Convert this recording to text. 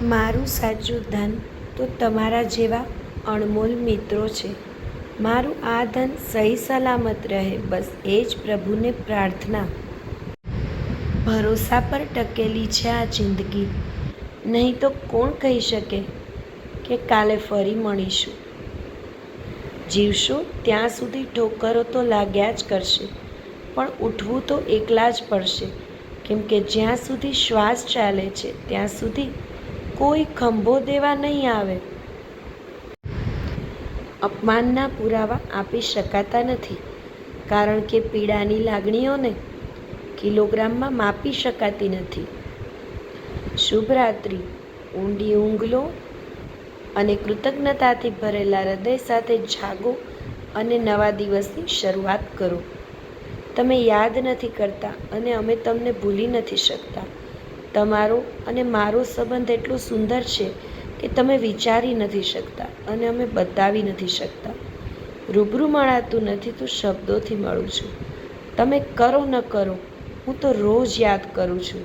મારું સાચું ધન તો તમારા જેવા અણમોલ મિત્રો છે. મારું આ ધન સહી સલામત રહે, બસ એ જ પ્રભુને પ્રાર્થના. ભરોસા પર ટકેલી છે આ જિંદગી, નહીં તો કોણ કહી શકે કે કાલે ફરી મળીશું. જીવશું ત્યાં સુધી ઠોકરો તો લાગ્યા જ કરશે, પણ ઉઠવું તો એકલા જ પડશે, કેમ કે જ્યાં સુધી શ્વાસ ચાલે છે ત્યાં સુધી કોઈ ખંભો દેવા નહીં આવે. અપમાનના પુરાવા આપી શકાતા નથી, કારણ કે પીડાની લાગણીઓને કિલોગ્રામમાં માપી શકાતી નથી. શુભ રાત્રિ. ઊંડી ઊંઘ લો અને કૃતજ્ઞતાથી ભરેલા હૃદય સાથે જાગો અને નવા દિવસની શરૂઆત કરો. તમે યાદ નથી કરતા અને અમે તમને ભૂલી નથી શકતા. તમારો અને મારો સંબંધ એટલો સુંદર છે કે તમે વિચારી નથી શકતા અને અમે બતાવી નથી શકતા. રૂબરૂ મળાતું નથી તો શબ્દોથી મળું છું. તમે કરો ન કરો, હું તો રોજ યાદ કરું છું.